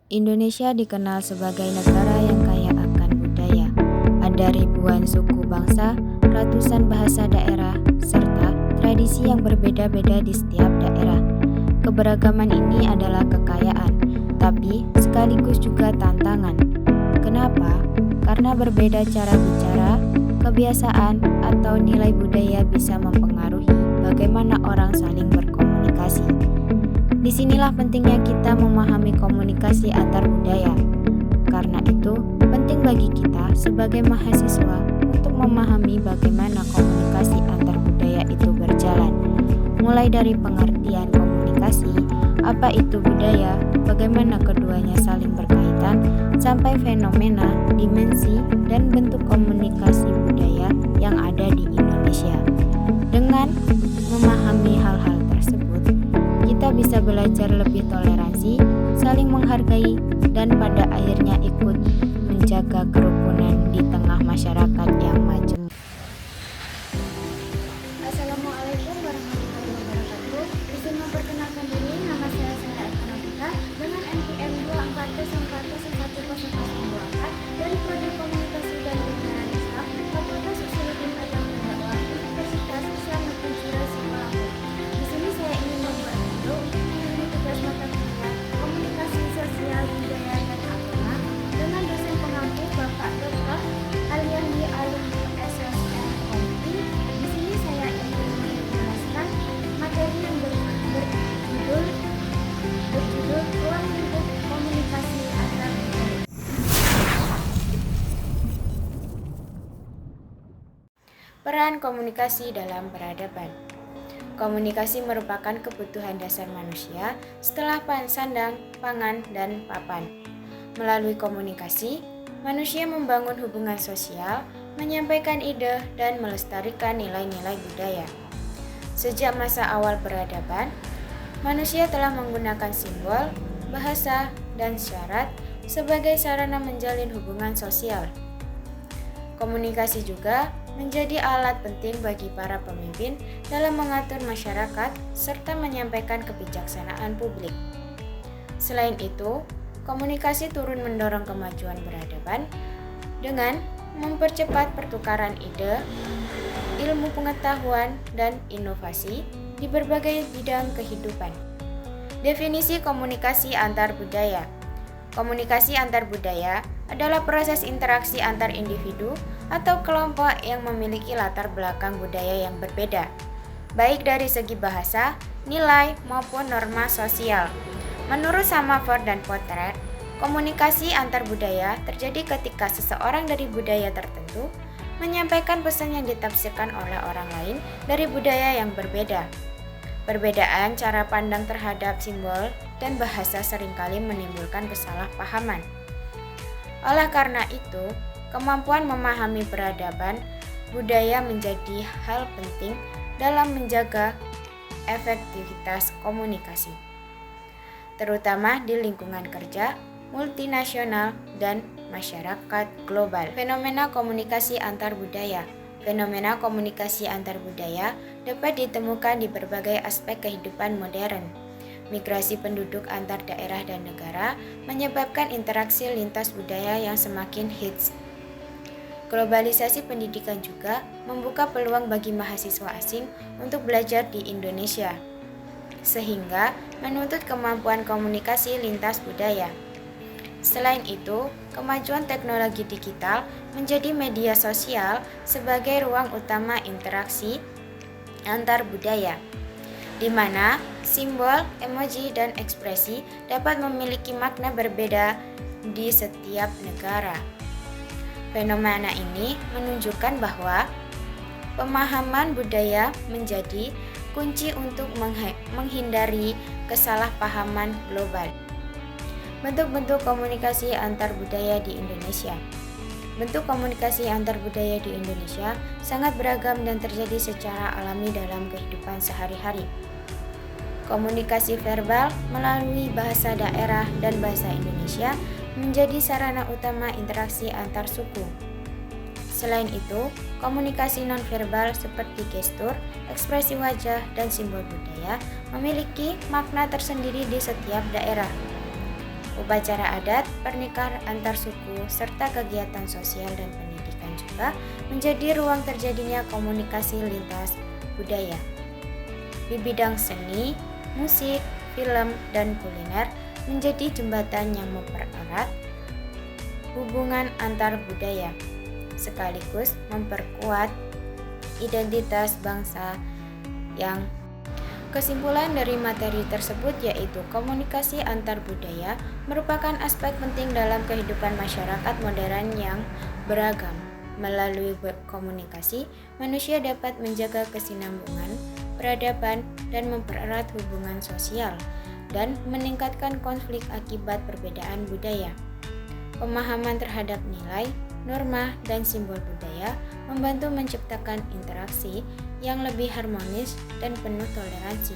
Indonesia dikenal sebagai negara yang kaya akan budaya. Ada ribuan suku bangsa, ratusan bahasa daerah, serta tradisi yang berbeda-beda di setiap daerah. Keberagaman ini adalah kekayaan, tapi sekaligus juga tantangan. Kenapa? Karena berbeda cara bicara, kebiasaan, atau nilai budaya bisa mempengaruhi bagaimana orang saling berkomunikasi. Disinilah pentingnya kita memahami komunikasi antar budaya. Karena itu, penting bagi kita sebagai mahasiswa untuk memahami bagaimana komunikasi antar budaya itu berjalan. Mulai dari pengertian komunikasi, apa itu budaya, bagaimana keduanya saling berkaitan, sampai fenomena, dimensi, dan bentuk komunikasi budaya yang ada di Indonesia. Dengan memahami hal-hal tersebut, kita bisa belajar lebih toleransi, saling menghargai, dan pada akhirnya ikut menjaga kerukunan di tengah masyarakat yang majemuk. Assalamualaikum warahmatullahi wabarakatuh. Izin memperkenalkan diri, nama saya Sarah Ekonomika dengan NPM 2414111024 dari Prodi Komunikasi dan Penyiaran Islam, Fakultas Usuluddin Agama Dakwah, Universitas Islam Negeri Sipalaku. Di sini saya ingin membuat video untuk mengenai tugas mata kuliah Komunikasi Sosial Budaya dan Agama dengan dosen pengampu Bapak Dr. Aliandi alumni SSN Kompi. Di sini saya ingin menjelaskan materi yang berjudul ruang lingkup komunikasi antar budaya. Peran komunikasi dalam peradaban. Komunikasi merupakan kebutuhan dasar manusia setelah sandang, pangan, dan papan. Melalui komunikasi, manusia membangun hubungan sosial, menyampaikan ide, dan melestarikan nilai-nilai budaya. Sejak masa awal peradaban, manusia telah menggunakan simbol, bahasa, dan syarat sebagai sarana menjalin hubungan sosial. Komunikasi juga menjadi alat penting bagi para pemimpin dalam mengatur masyarakat serta menyampaikan kebijaksanaan publik. Selain itu, komunikasi turut mendorong kemajuan peradaban dengan mempercepat pertukaran ide, ilmu pengetahuan, dan inovasi di berbagai bidang kehidupan. Definisi komunikasi antar budaya. Komunikasi antar budaya adalah proses interaksi antar individu atau kelompok yang memiliki latar belakang budaya yang berbeda, baik dari segi bahasa, nilai, maupun norma sosial. Menurut Samafor dan Potret, komunikasi antar budaya terjadi ketika seseorang dari budaya tertentu menyampaikan pesan yang ditafsirkan oleh orang lain dari budaya yang berbeda. Perbedaan cara pandang terhadap simbol dan bahasa seringkali menimbulkan kesalahpahaman. Oleh karena itu, kemampuan memahami peradaban budaya menjadi hal penting dalam menjaga efektivitas komunikasi, terutama di lingkungan kerja, multinasional, dan masyarakat global. Fenomena komunikasi antar budaya. Fenomena komunikasi antar budaya dapat ditemukan di berbagai aspek kehidupan modern. Migrasi penduduk antar daerah dan negara menyebabkan interaksi lintas budaya yang semakin hits. Globalisasi pendidikan juga membuka peluang bagi mahasiswa asing untuk belajar di Indonesia, sehingga menuntut kemampuan komunikasi lintas budaya. Selain itu, kemajuan teknologi digital menjadi media sosial sebagai ruang utama interaksi antar budaya, di mana simbol, emoji, dan ekspresi dapat memiliki makna berbeda di setiap negara. Fenomena ini menunjukkan bahwa pemahaman budaya menjadi kunci untuk menghindari kesalahpahaman global. Bentuk-bentuk komunikasi antar budaya di Indonesia. Bentuk komunikasi antar budaya di Indonesia sangat beragam dan terjadi secara alami dalam kehidupan sehari-hari. Komunikasi verbal melalui bahasa daerah dan bahasa Indonesia menjadi sarana utama interaksi antar suku. Selain itu, komunikasi nonverbal seperti gestur, ekspresi wajah, dan simbol budaya memiliki makna tersendiri di setiap daerah. Upacara adat, pernikahan antar suku, serta kegiatan sosial dan pendidikan juga menjadi ruang terjadinya komunikasi lintas budaya. Di bidang seni, musik, film, dan kuliner menjadi jembatan yang mempererat hubungan antar budaya, sekaligus memperkuat identitas bangsa yang kesimpulan dari materi tersebut yaitu komunikasi antar budaya merupakan aspek penting dalam kehidupan masyarakat modern yang beragam. Melalui komunikasi, manusia dapat menjaga kesinambungan, peradaban, dan mempererat hubungan sosial, dan meningkatkan konflik akibat perbedaan budaya. Pemahaman terhadap nilai, norma, dan simbol budaya membantu menciptakan interaksi yang lebih harmonis dan penuh toleransi.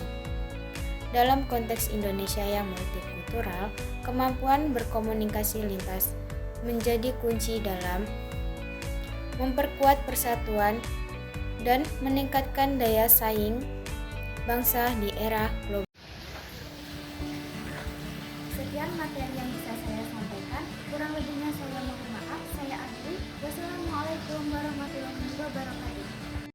Dalam konteks Indonesia yang multikultural, kemampuan berkomunikasi lintas menjadi kunci dalam memperkuat persatuan dan meningkatkan daya saing bangsa di era global. Sekian materi yang